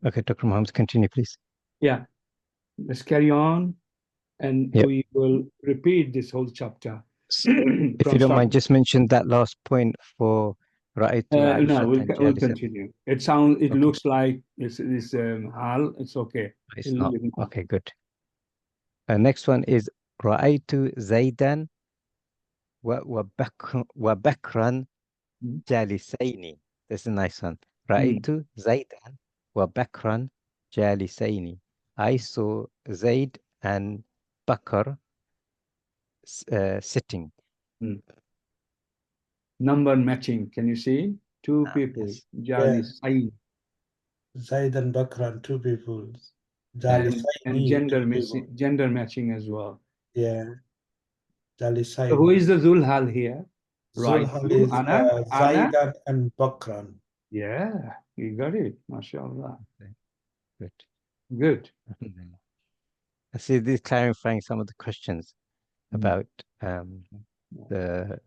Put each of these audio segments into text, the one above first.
Okay, Dr. Muhammad, continue, please. Yeah, let's carry on, and Yep. we will repeat this whole chapter. If you don't mind, just mention that last point for Ra'aytu No, we'll Aishatan continue. It Okay. looks like it's Hal. It's okay. It's not. Okay, good. Next one is Ra'aytu Zaidan wa Bakran Jalisaini. This is a nice one. Ra'aytu Zaidan wa Bakran Jalisaini. I saw Zaid and Bakr sitting. Number matching. Can you see? Two people. Yes. Jalisaini. Zaid and Bakran, two people. And gender matching as well. Yeah. Jalisaini. So who is the Zulhal here? Zulhal is Zaidan and Bakran. Yeah, you got it. MashaAllah. Good. Good. I see this clarifying some of the questions about the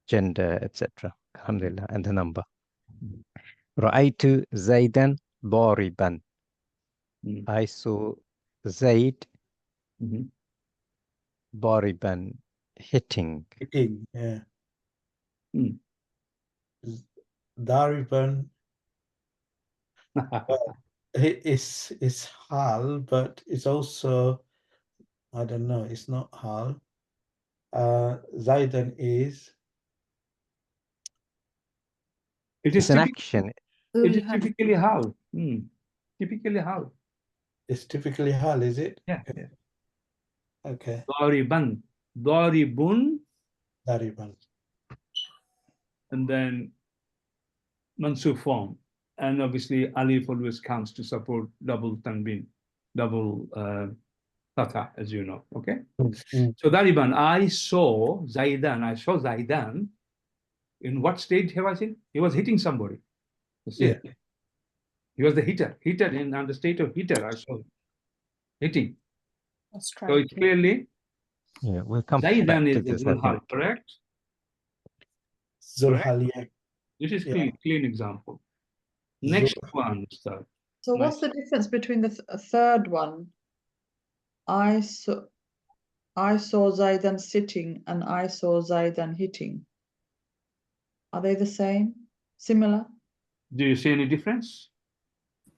gender, etc. Alhamdulillah, and the number. Ra'aytu Zaidan Dariban. I saw Zaid Dariban hitting. Hitting, yeah. Dariban is Hal, but it's also, I don't know, it's not Hal. Zaidan is. It's an action. It is typically Hal. Typically Hal. It's typically Hal, is it? Yeah. Okay. Dariban. Daribun. Dariban. And then Mansub form. And obviously Alif always counts to support double tanbin, double fatha, as you know. Okay. So Dariban, I saw Zaidan. In what state have I seen? He was hitting somebody. Yeah. He was the hitter. In the state of hitter, I saw hitting. So it's clearly we'll come Zaidan back is to the this, Zulhal, correct? Zulhal, yeah. This is clean example. Next one, sir. So what's the difference between the third one? I saw Zaidan sitting and I saw Zaidan hitting. Are they the same? Similar? Do you see any difference?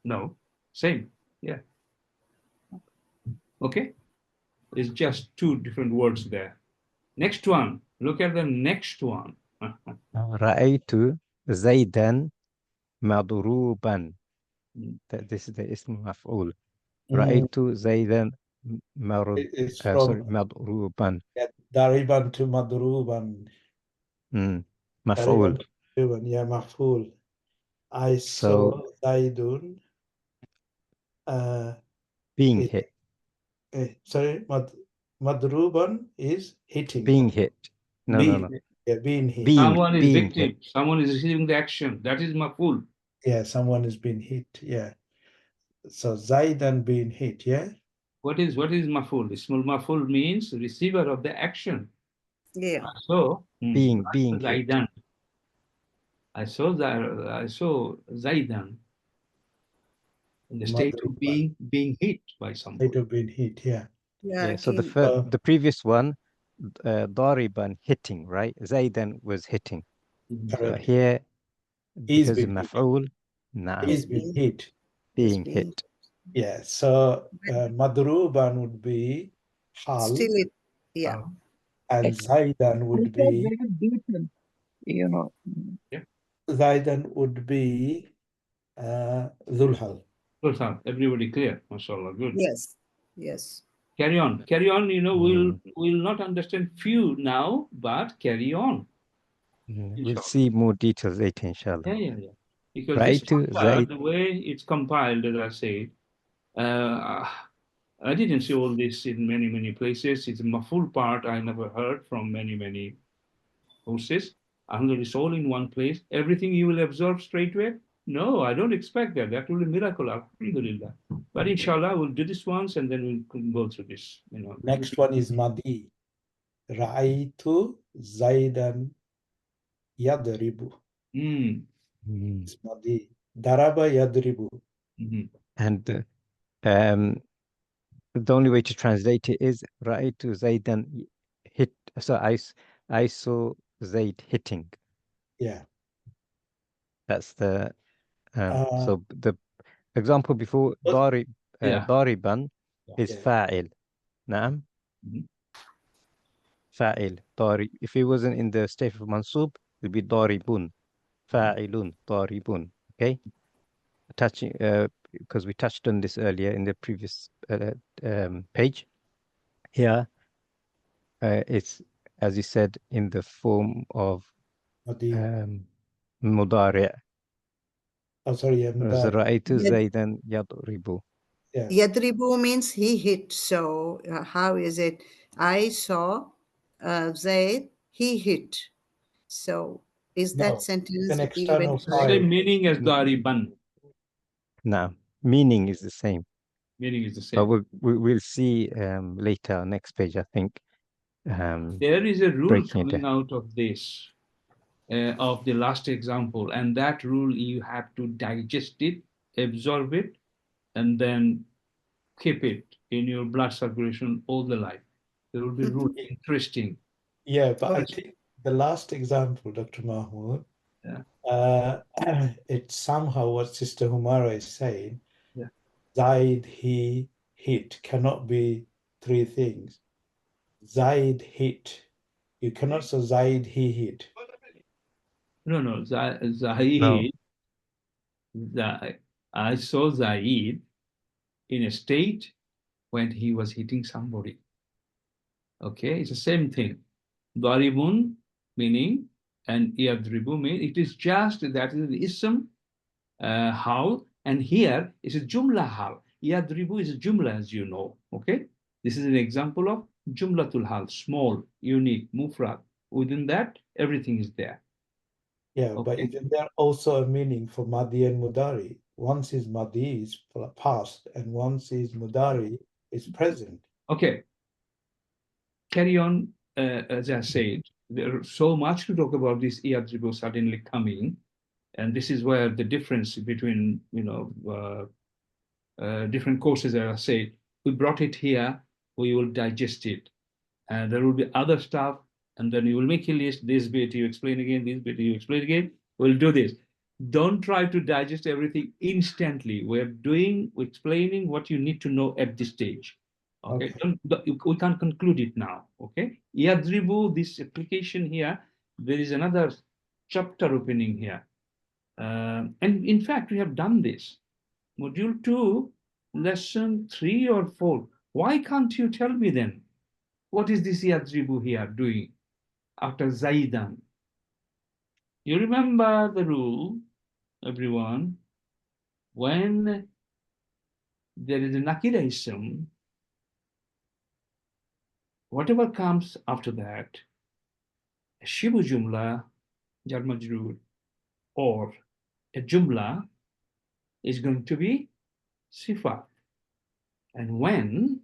No. Same. Yeah. Okay. It's just two different words there. Next one. Look at the next one. Ra'aytu Zaidan madruban. This is the ism maf'ul. Ra'aytu Zaidan madruban. Dariban to madruban. Maf'ul. Yeah, maf'ul. I saw Zaidun being hit. Sorry, madruban is hitting. Being hit. No. Yeah, being hit. Someone is victim. Someone is receiving the action. That is maf'ul. Yeah, someone is being hit. Yeah. So Zaidan being hit. Yeah. What is maf'ul? Ismul maf'ul means receiver of the action. Yeah. So being Zaidan. I saw Zaidan in the state of being hit by somebody. State of being hit. Yeah. Yeah. So the previous one, Dariban hitting, right? Zaidan was hitting. So here, because of maf'ul, he's been hit. Being hit. Yeah. So madruban would be Hal. Still it, yeah. And Zaidan would be. You know. Yeah. Zaidan would be Zulhal. Zulhal. Everybody clear? MashaAllah. Good. Yes. Carry on. You know, we'll not understand few now, but carry on. We'll see more details later, inshallah. Yeah. Because this chapter, the way it's compiled, as I said, I didn't see all this in many places. It's a full part I never heard from many courses. It's all in one place. Everything you will absorb straight away? No, I don't expect that. That will be a miracle, alhamdulillah. But inshallah, we'll do this once and then we'll go through this. You know. Next one is Madi. Ra'aytu Zaidan yadribu. It's Madi. Daraba yadribu. And the only way to translate it is Ra'aytu Zaidan hit. So I saw Zaid hitting. Yeah. That's the Uh, so the example before Yeah. Dariban is Yeah. fa'il. Naam. Mhm. Fa'il. Dari. If it wasn't in the state of mansub, it would be daribun. Fa'ilun. Daribun. Okay. Touching because we touched on this earlier in the previous page. Here, it's as you said in the form of Madi. mudari'. Oh, sorry, yeah, Mudari. رأيت زيدا يضرب. Yeah. Yadribu means he hit. So how is it? I saw Zaid, he hit. So is that No, sentence an even external correct? Same file. meaning as Dariban. No, meaning is the same. Meaning is the But same. we'll see later, next page, I think. There is a rule breaking it coming down. out of this, of the last example, and that rule you have to digest it, absorb it, and then keep it in your blood circulation all the life. There will be rule. Interesting. Yeah, but I Yes. think the last example, Dr. Mahmood, Yeah. it's somehow what Sister Humara is saying. Yeah. Zaid, he, hit cannot be three things. Zaid hit. You cannot say Zaid, he hit. No. Zaid. I saw Zaid in a state when he was hitting somebody. Okay, it's the same thing. Daribun meaning and yadribu mean it is just that is the ism hal, and here is a jumla hal. Yadribu is a jumla, as you know. Okay, this is an example of jumlatul hal, small, unique, mufrad. Within that, everything is there. Yeah, Okay. but isn't there also a meaning for Madi and Mudari? Once is Madi is past, and once is Mudari is present. Okay. Carry on, as I said, there's so much to talk about this yadribu suddenly coming, and this is where the difference between, different courses, as I say, we brought it here, we will digest it. And there will be other stuff, and then you will make a list, this bit you explain again, this bit you explain again, we'll do this. Don't try to digest everything instantly. We're explaining what you need to know at this stage. Okay, we can't conclude it now. Okay, Yadribu, this application here, there is another chapter opening here. And in fact, we have done this. Module 2, lesson 3 or 4. Why can't you tell me then? What is this Yadribu here doing after Zaidan? You remember the rule, everyone, when there is a nakira ism, whatever comes after that, a shibu jumla, jar majroor, or a jumla is going to be sifa. And when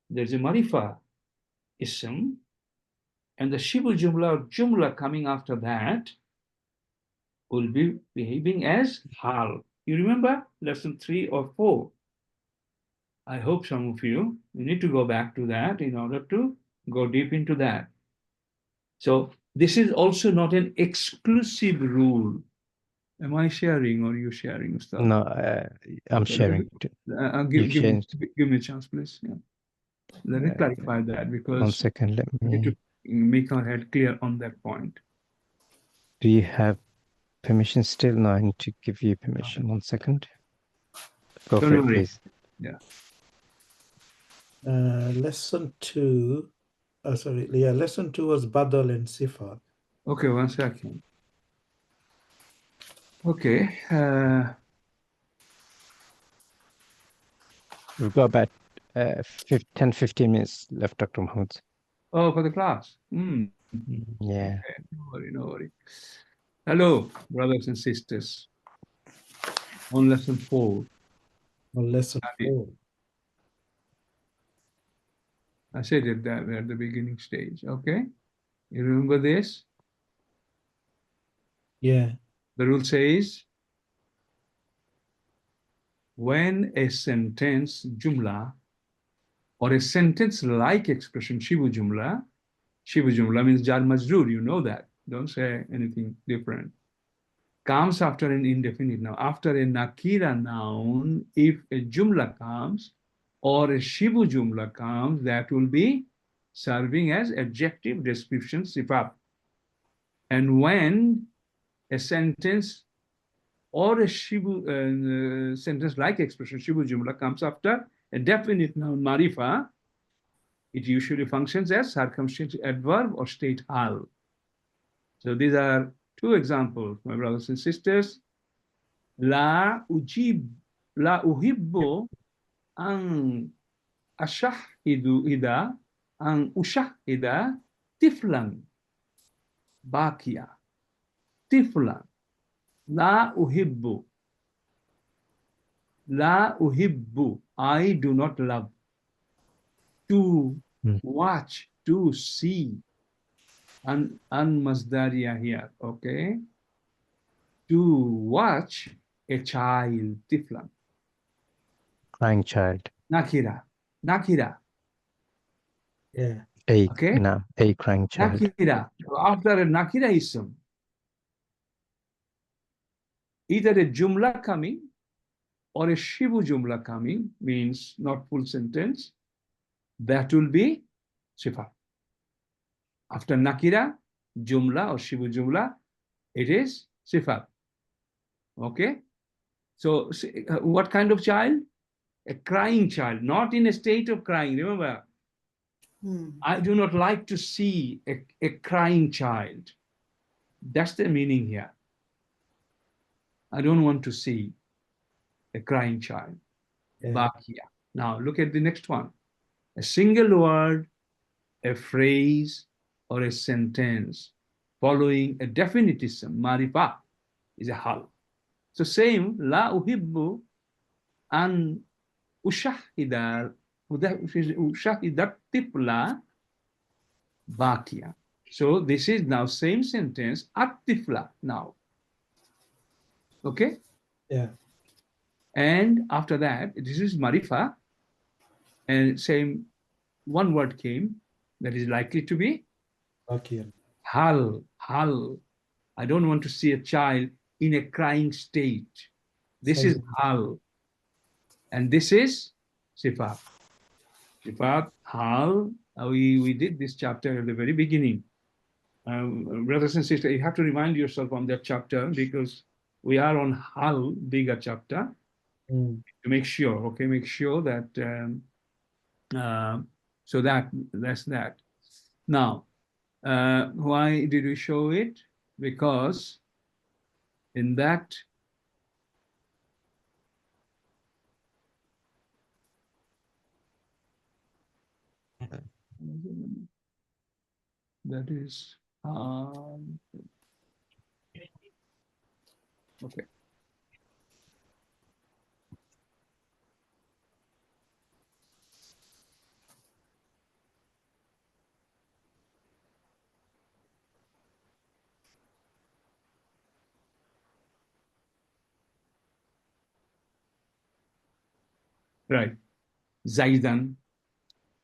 there's a marifa ism, and the shibu jumla or jumla coming after that will be behaving as hal. You remember lesson 3 or 4? I hope some of you need to go back to that in order to go deep into that. So this is also not an exclusive rule. Am I sharing or you sharing stuff? No, I'm sharing. Give me a chance, please. Yeah. Let me clarify that, because 1 second, let we need me. to make our head clear on that point. Do you have permission still? No, I need to give you permission. 1 second. Go for it, please. Yeah. Lesson 2. Sorry, yeah, lesson 2 was Badal and Sifat. Okay, 1 second. Okay. We've got about 10-15 minutes left, Dr. Mahmoud. Oh, for the class. Yeah. Okay. No worry. Hello, brothers and sisters. On lesson 4. On lesson 4. I said it that at the beginning stage. Okay. You remember this? Yeah. The rule says when a sentence, jumla, or a sentence-like expression, shibu jumla means jar majroor, you know that. Don't say anything different. Comes after an indefinite noun. After a nakira noun, if a jumla comes or a shibu jumla comes, that will be serving as adjective description sifat. And when a sentence or a shibu sentence-like expression, shibu jumla, comes after a definite noun, marifa, it usually functions as circumstantial adverb or state hal. So these are two examples, my brothers and sisters. La uhibbu an ushahida tiflan bakia. Tiflan. La uhibbu. La uhibbu. I do not love. To watch, to see. An masdariya here, okay? To watch a child, tiflan. Crying child. Nakira. Nakira. Yeah. Okay? No, a crying child. Nakira. After a nakira ism, either a jumla coming or a shibu jumla coming, means not full sentence, that will be sifa. After nakira, jumla or shibu jumla, it is sifa. Okay? So, what kind of child? A crying child, not in a state of crying. Remember, I do not like to see a crying child. That's the meaning here. I don't want to see a crying child. Yeah. Bakia. Now, look at the next one. A single word, a phrase, or a sentence following a definitism, marifa, is a hal. So same, la uhibbu an ushahidat tifla bakia. So this is now same sentence, at tifla now. Okay? Yeah. And after that, this is marifa, and same one word came that is likely to be Okay. hal, hal. I don't want to see a child in a crying state. This is hal. And this is sifat. Sifat, hal. We did this chapter at the very beginning. Brothers and sisters, you have to remind yourself on that chapter because we are on hal, bigger chapter. To make sure, okay, make sure that, so that's that. Now, why did we show it? Because in that that is okay. Right. Zaidan,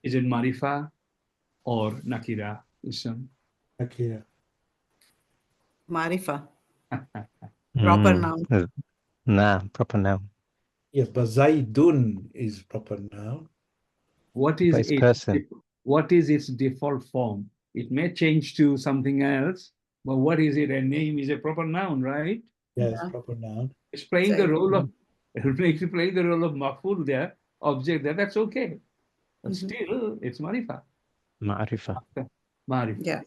is it marifa or nakira ism? Nakira. Marifa. Proper noun. Nah, proper noun. Yeah, but Zaidun is proper noun. What is Vice it? person. What is its default form? It may change to something else, but what is it? A name is a proper noun, right? Yeah, it's proper noun. It's playing the role of Zaidun. playing the role of maful there, object there. That's okay, but still it's marifa. Ma'rifa. Marifa. Yeah.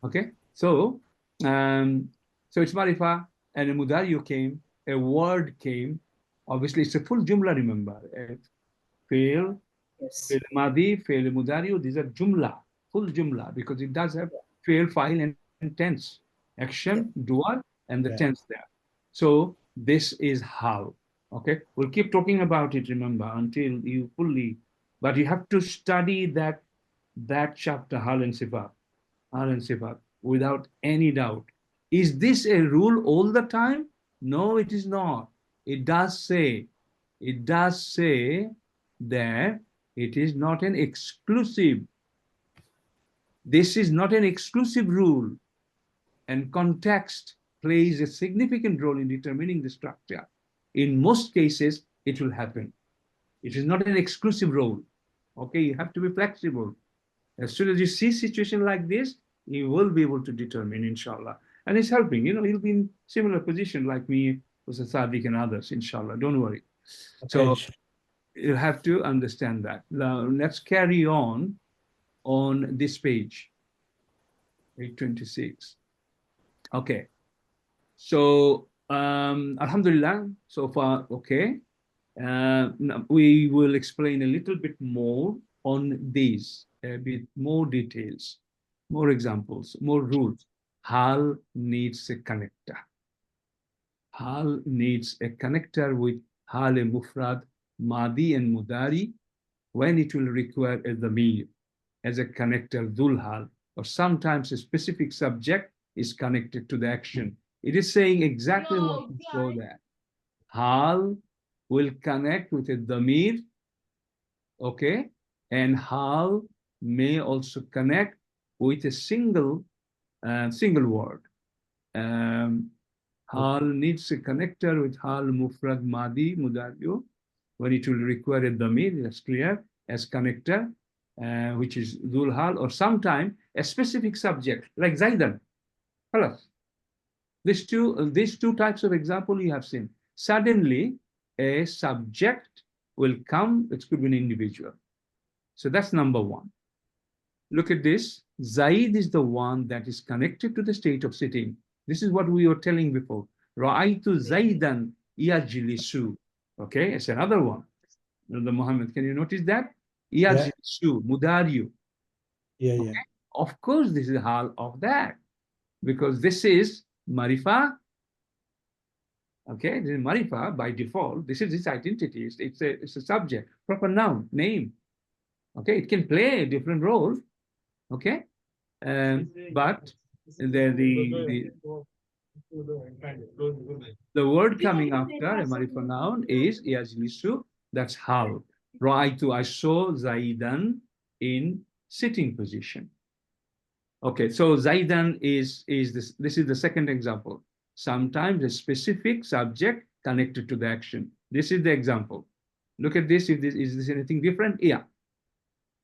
Okay, so it's marifa, and a mudariyo came, a word came. Obviously, it's a full jumla. Remember, fail, Yes. fail madi, fail mudariyo. These are jumla, full jumla, because it does have fail, file, and tense, action, doer, and the tense there. So this is how. Okay, we'll keep talking about it. Remember, until you fully, but you have to study that chapter, hal and sifat. And sifat, without any doubt. Is this a rule all the time? No, it is not. It does say it does say that it is not an exclusive. This is not an exclusive rule, and context plays a significant role in determining the structure. In most cases, it will happen. It is not an exclusive role. Okay, you have to be flexible. As soon as you see a situation like this, you will be able to determine, inshallah. And it's helping, you know, you'll be in similar position like me, Ustaz Sadiq and others, inshallah. Don't worry. So you have to understand that. Now, let's carry on this page, 826. Okay. So, alhamdulillah, so far, okay. Now we will explain a little bit more on these, a bit more details, more examples, more rules. Hal needs a connector. Hal needs a connector with Hal Mufrad, Madi and Mudari when it will require a dhamir as a connector, Dhul Hal, or sometimes a specific subject is connected to the action. It is saying exactly what we saw there. Hal will connect with a dhamir, okay, and Hal may also connect with a single word. Hal needs a connector with Hal Mufrad Madi Mudariyo when it will require a dhamir, that's clear, as connector, which is Dhul Hal, or sometime a specific subject like Zaidan. These two types of example you have seen. Suddenly, a subject will come, it could be an individual. So that's number one. Look at this. Zaid is the one that is connected to the state of sitting. This is what we were telling before. Ra'aytu Zaidan yajlisu. Okay, it's another one. Brother Muhammad, can you notice that? Yajlisu, Mudariyu. Yeah, okay? yeah. Of course, this is hal of that, because this is marifa. Okay, this is marifa by default. This is its identity. It's a subject, proper noun, name. Okay, it can play a different role. Okay, but the word coming after a marifa noun is yajlisu. That's hal. Ra'aytu, I saw Zaidan in sitting position. Okay, so Zaidan is this. This is the second example. Sometimes a specific subject connected to the action. This is the example. Look at this. If this is this anything different? Yeah.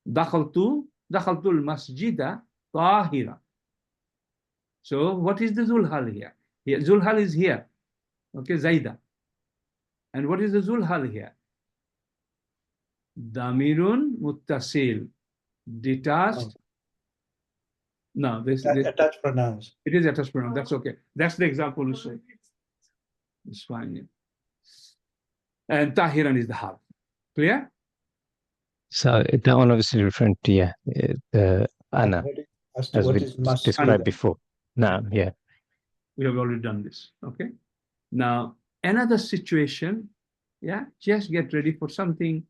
Dakhaltu al-masjida tahira. So what is the Zulhal here? Here, Zulhal is here. Okay, Zaida. And what is the Zulhal here? Damirun muttasil. Detached. Oh. No, this Attached pronouns. it is attached pronoun. That's okay. That's the example you say. It's fine. Yeah. And Tahiran is the hal. Clear? So that one obviously referring to Anna, As to as what we is must described before. Now, yeah. We have already done this. Okay. Now, another situation, yeah, just get ready for something,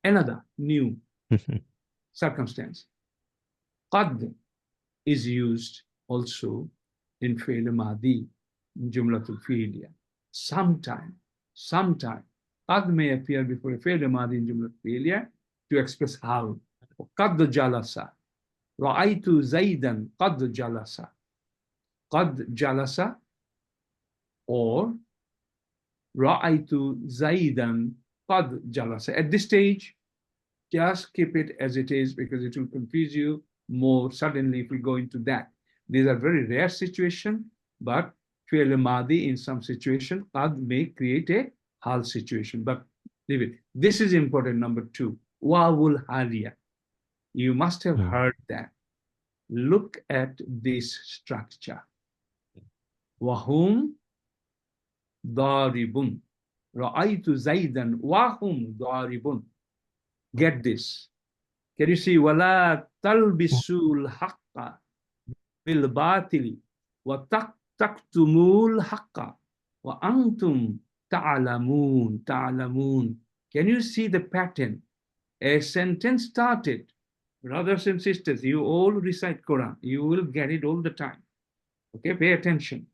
another new circumstance. Qad is used also in fi'l madi, in jumlatul fi'liya. Sometime, qad may appear before a fi'l madi in jumlatul fi'liya to express hal. Qad jalasa. Ra'aytu Zaidan qad jalasa. Qad jalasa, or Ra'aytu Zaidan qad jalasa. At this stage, just keep it as it is, because it will confuse you more suddenly if we go into that. These are very rare situations, but fi'l madi in some situation, qad may create a hal situation, but leave it. This is important, number two, wawul haliya. You must have heard that. Look at this structure. Wahum daribun. Ra'aytu Zaidan wahum daribun. Get this. Can you see? Wala talbisul haqqa bil batili wa taktumul haqqa wa antum ta'lamun. Can you see the pattern? A sentence started. Brothers and sisters, you all recite Quran. You will get it all the time. Okay, pay attention.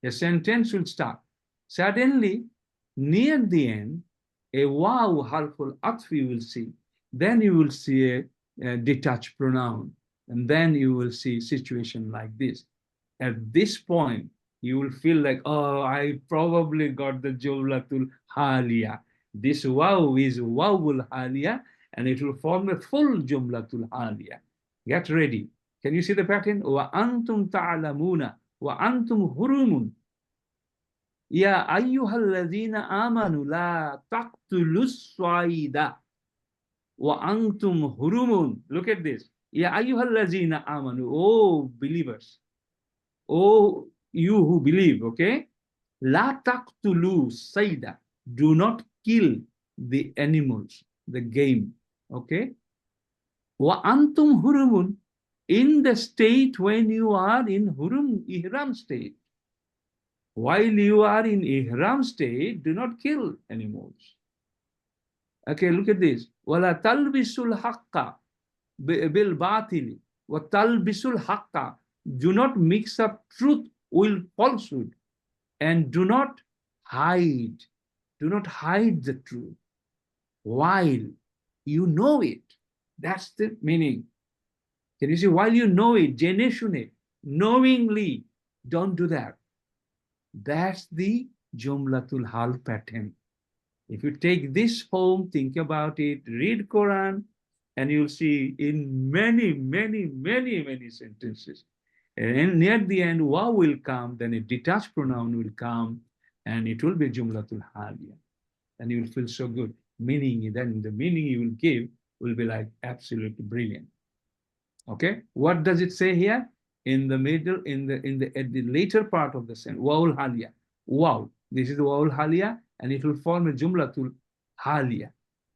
A sentence will start. Suddenly, near the end, a wow harful atf you will see. Then you will see a detached pronoun. And then you will see situation like this. At this point, you will feel like, oh, I probably got the Jumlatul Haliya. This wow is wawul Haliya, and it will form a full Jumlatul Haliya. Get ready. Can you see the pattern? Wa antum ta'lamuna wa antum hurumun. Ya ayyuhalladhina amanu la taqtulus swaida wa antum hurumun. Look at this. Ya ayyuhalladhina amanu. Oh, believers. Oh, you who believe, okay? La taqtulu sayda. Do not kill the animals, the game, okay? Wa antum hurumun. In the state when you are in ihram state. While you are in ihram state, do not kill animals. Okay, look at this. Wala talbisul haqqa bil batili. Wa talbisul haqqa. Do not mix up truth with falsehood, and do not hide the truth while you know it. That's the meaning. Can you see? While you know it, jeneshune, knowingly, don't do that. That's the Jumlatul Hal pattern. If you take this home, think about it, read Quran, and you'll see in many sentences. And near the end, wow will come, then a detached pronoun will come, and it will be Jumlatul Haliya. And you will feel so good. Meaning, then the meaning you will give will be like absolutely brilliant. Okay, what does it say here? In the middle, at the later part of the sentence, Wa'ul Haliya. Wow, this is the Wa'ul Haliya, and it will form a Jumlatul Haliya.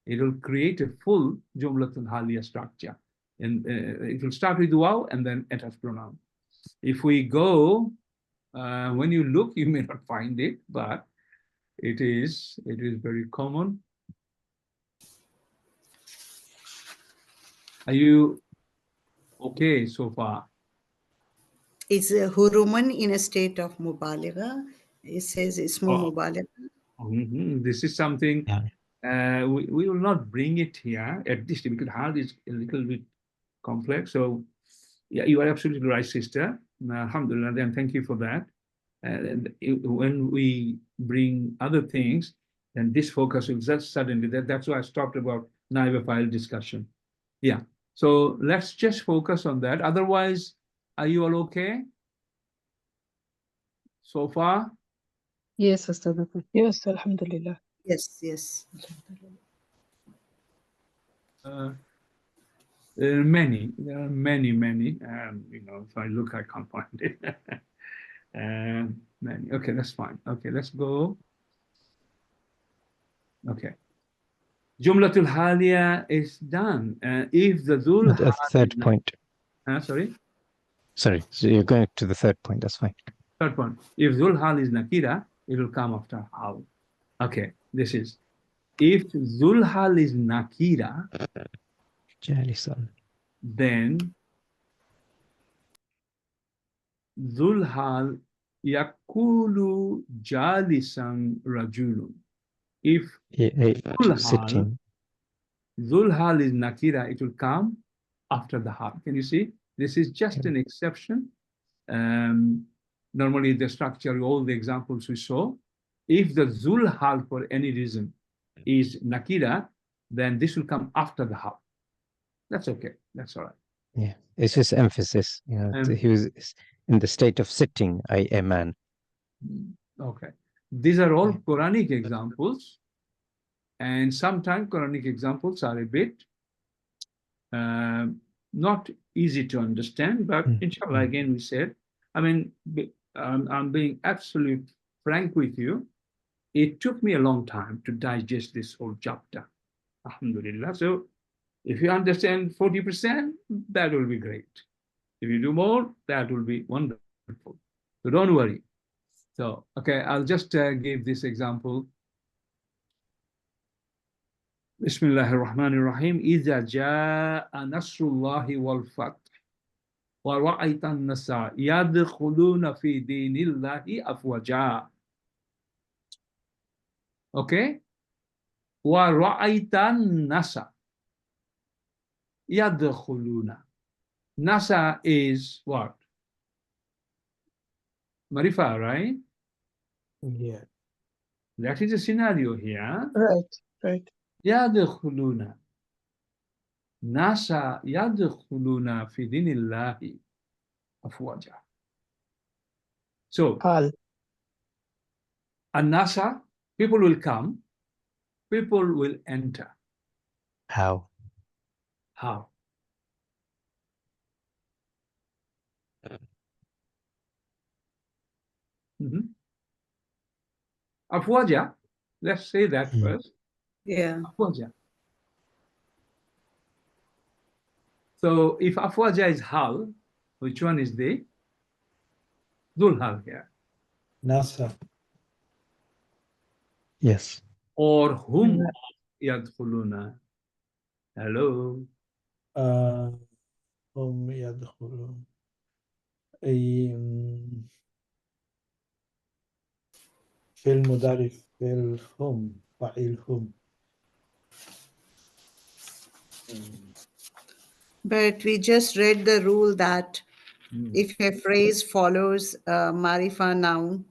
It will create a full Jumlatul Haliya structure. And it will start with wow and then attached pronoun. If we go, when you look, you may not find it, but it is very common. Are you okay so far? Is huruman in a state of mubaligha? It says ismu mubaligha. This is something we will not bring it here at this time because hard is a little bit complex. So yeah, you are absolutely right, sister. Alhamdulillah, then thank you for that. When we bring other things, then this focus will just suddenly, that's why I stopped about naive file discussion. Yeah, so let's just focus on that. Otherwise, are you all okay so far? Yes, Ustad. Yes, Alhamdulillah. Yes. There are many. If I look, I can't find it. Many. Okay, that's fine. Okay, let's go. Okay. Jumlatul Haliya is done. If the Dhul The third point. Sorry? Sorry, so you're going to the third point, that's fine. Third point. If Dhul Hal is Nakira, it will come after Hal. Okay, this is. If Dhul Hal is Nakira, then Dhul Hal yakulu jalisan rajulun. If Dhul Hal is Nakira, it will come after the Hal. Can you see? This is just an exception. Normally the structure, all the examples we saw, if the Dhul Hal for any reason is Nakira, then this will come after the Hal. That's okay. That's all right. Yeah, it's just emphasis. He was in the state of sitting, a man. Okay. These are all Quranic examples. And sometimes Quranic examples are a bit not easy to understand, but inshallah, again, we said, I mean, I'm being absolutely frank with you. It took me a long time to digest this whole chapter. Alhamdulillah. So if you understand 40%, that will be great. If you do more, that will be wonderful. So don't worry. So, okay, I'll just give this example. Bismillahir Rahmanir Rahim. إِذَا جَاءَ نَصْرُ اللَّهِ وَالْفَتْحُ وَرَأَيْتَ النَّاسَ يَدْخُلُونَ فِي دِينِ اللَّهِ أَفْوَاجًا. Okay? وَرَأَيْتَ النَّاسَ يَدْخُلُونَ. Nasa is what? Marifa, right? Yeah. That is a scenario here. Right. يَدْخُلُونَ. Nasa يَدْخُلُونَ فِي دِينِ اللَّهِ أَفْوَاجًا. So, Hal. Nasa, people will come, people will enter. How? How? Afwaja, let's say that first. Yeah. Afwaja. So if Afwaja is Hal, which one is the Dhul Hal here? Nasa. Yes. Or whom yadkhuluna? Hello. هم يدخلون في المضارع في الهم فاعل هم. But we just read the rule that if a phrase follows a marifa noun,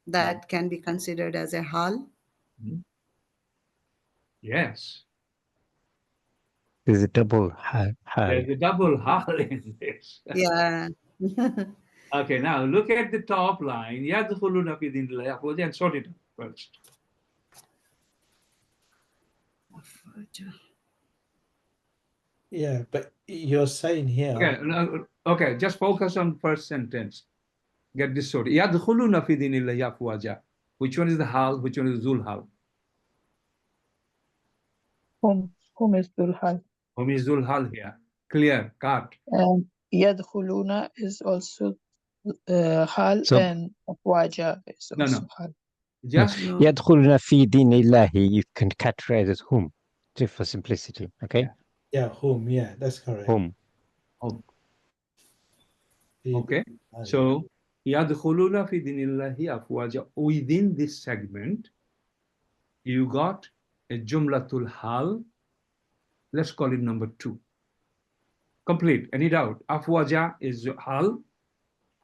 that can be considered as a hal. Yes. There's a double hal. There's a double Hal in this. Yeah. Okay, now look at the top line. Yadkhuluna fi dinillahi afwaja, and sort it out first. Yeah, but you're saying here. Okay, okay, just focus on first sentence. Get this sorted. Yadkhuluna fi dinillahi afwaja. Which one is the Hal? Which one is Zul Hal? Whom is Dhul Hal? Whom is Zul Hal here? Clear, cut. And Yadkhuluna is also Hal, So- and Afwaja is No, also no. Hal. Just يدخلون في دين الله, you can categorize as whom, just for simplicity. Okay. Yeah, whom. Yeah, that's correct. Whom. okay. So yadkhuluna fi dinillahi afwaja. Within this segment, you got a jumlatul hal. Let's call it number 2. Complete. Any doubt? Afwaja is hal,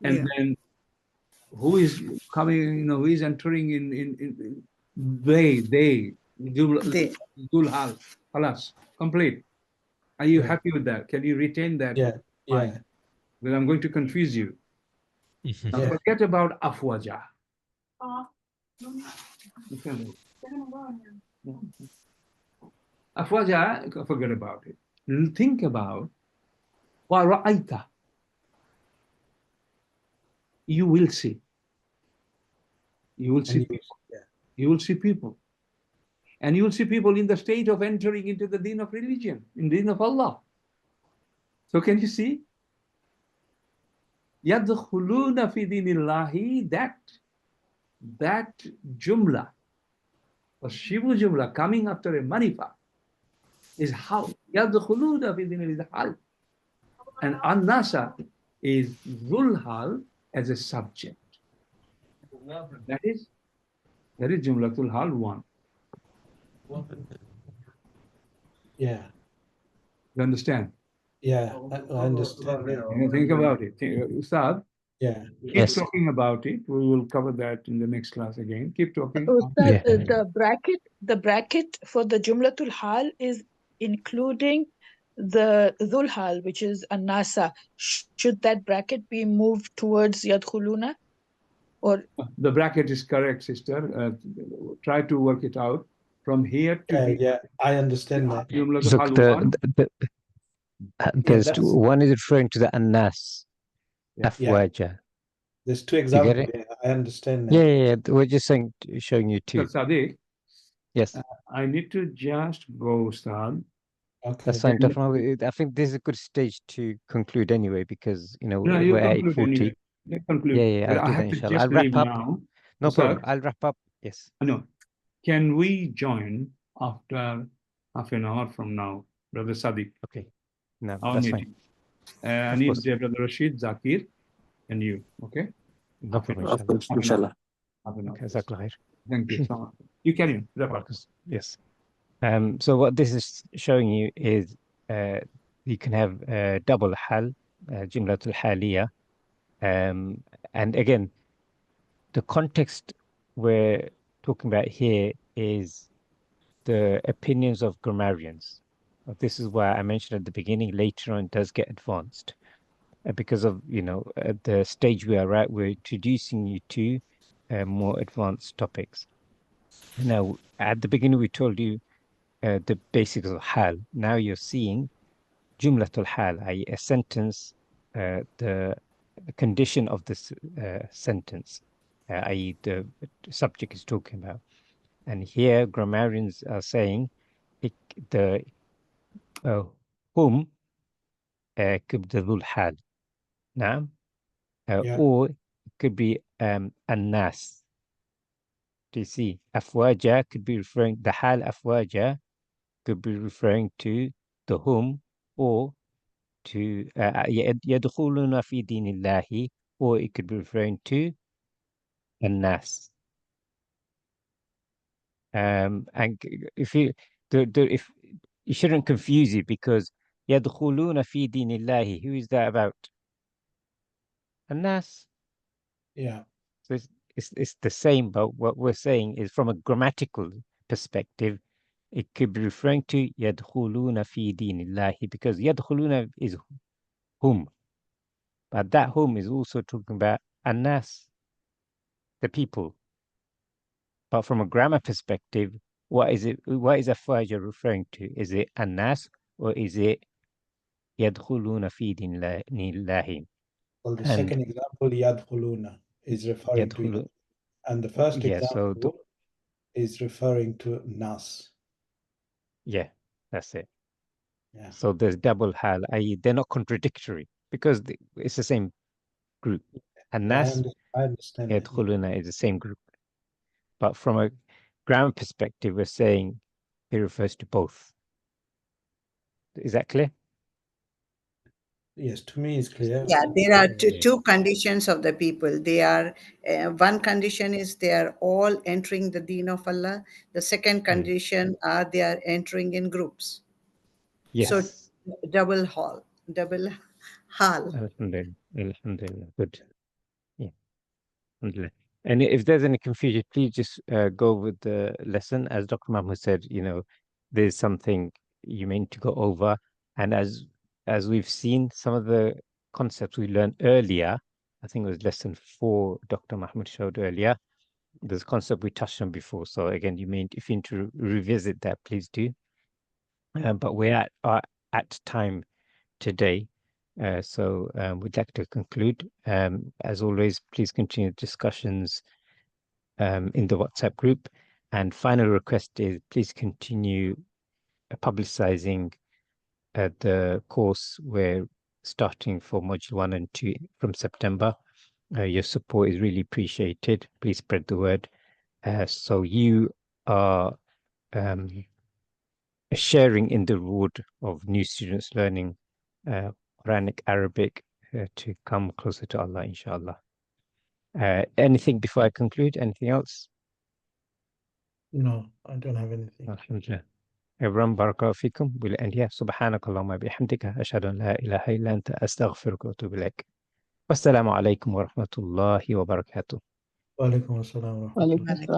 and then who is coming? Who is entering in they Zul hal. Halas. Complete. Are you happy with that? Can you retain that? Yeah, yeah. Well, I'm going to confuse you. Now Yeah. forget about afwaja. Afwaja, forget about it. Think about wa ra'aita. You will see. You will see people. You will see people. And you will see people in the state of entering into the deen of religion, in the deen of Allah. So can you see? Yadkhuluna fi dinillahi, that jumla, or shibu jumla coming after a manifa, is how. Yadkhuluna fi dinillahi is hal. And an-nasa is dhul hal as a subject. That is jumlatul hal 1. Yeah. You understand? Yeah, I understand that. Think about it. Ustad, Yeah. keep talking about it. We will cover that in the next class again. Keep talking. Ustad, the bracket for the Jumlatul Hal is including the Dhul Hal, which is An-Nasa. Should that bracket be moved towards Yadkhuluna? Or The bracket is correct, sister. Try to work it out from here to Yeah, I understand that. So there's that's- one is referring to the Anas, Afwaja. There's 2 You examples. get it? Yeah, I understand that. Yeah. We're just showing you 2. Sadiq, Yes. I need to just go, Ustad. Okay. That's fine. Definitely. I think this is a good stage to conclude anyway, because No, we're you at conclude 8:40. anyway. You conclude. Yeah. But I'll I do have that, to inshallah. just I'll wrap leave up. now. No Ustad, problem. I'll wrap up. Yes. No. Can we join after half an hour from now, Brother Sadiq? Okay. No, Our that's meeting. fine. I Of need course. Brother Rashid, Zakir, and you. Okay? No problem. Half an hour. Inshallah. Half an hour. Okay, Jazakallah khair. Thank you. You carry on. Wrap up. Yes. So what this is showing you is you can have double hal, jumlatul haliya. And again, the context we're talking about here is the opinions of grammarians. This is why I mentioned at the beginning, later on it does get advanced. Because of, the stage we are at, we're introducing you to more advanced topics. Now, at the beginning, we told you the basics of hal. Now you're seeing jumlatul hal, i.e. a sentence, the condition of this sentence, i.e. the subject is talking about. And here grammarians are saying the whom could be the dhul hal. Now, Yeah. or it could be an-nas. Do you see? Afwaja could be referring, the hal afwaja could be referring to the whom, or to yadkhuluna fi dinillahi, or it could be referring to an-nas. And if you if you shouldn't confuse it, because yadkhuluna fi dinillahi, who is that about? An-nas. Yeah. So it's the same, but what we're saying is from a grammatical perspective, it could be referring to yadkhuluna fi dinillahi, because yadkhuluna is whom, but that whom is also talking about an-nas, the people. But from a grammar perspective, what is afwaja referring to? Is it an-nas, or is it yadkhuluna fi dinillahi? Well, the And second example, yadkhuluna, is referring to, yadkhulu, and the first yeah, so example is referring to nas. yeah, that's it. Yeah. So there's double hal, i.e. they're not contradictory, because it's the same group. And Yeah, nas, I understand that. Yeah. yadkhuluna is the same group. But from a grammar perspective, we're saying it refers to both. Is that clear? Yes, to me it's clear. Yeah, there are Yeah. two conditions of the people. They are, one condition is they are all entering the deen of Allah. The second condition are they are entering in groups. Yes. So double hal. Alhamdulillah. Alhamdulillah. Good. Yeah. Alhamdulillah. And if there's any confusion, please just go with the lesson. As Dr. Mahmoud said, there's something you may need to go over. And as we've seen, some of the concepts we learned earlier, I think it was lesson 4 Dr. Mahmoud showed earlier. There's a concept we touched on before. So again, if you need to revisit that, please do. But we're at time today. So we'd like to conclude. As always, please continue discussions in the WhatsApp group. And final request is please continue publicizing the course we're starting for module 1 and 2 from September. Your support is really appreciated. Please spread the word. So you are sharing in the reward of new students learning Quranic Arabic to come closer to Allah, inshallah. Anything before I conclude? Anything else? No, I don't have anything. Alhamdulillah. Everyone, barakallahu fikum. We'll end here. Subhanakallahumma bihamdika. Ashhadu an la ilaha illa anta astaghfiruka wa atubu ilaik. Wassalamu alaikum wa rahmatullahi wa barakatuh. Wa alaikum assalam wa rahmatullah. Walaikum assalam.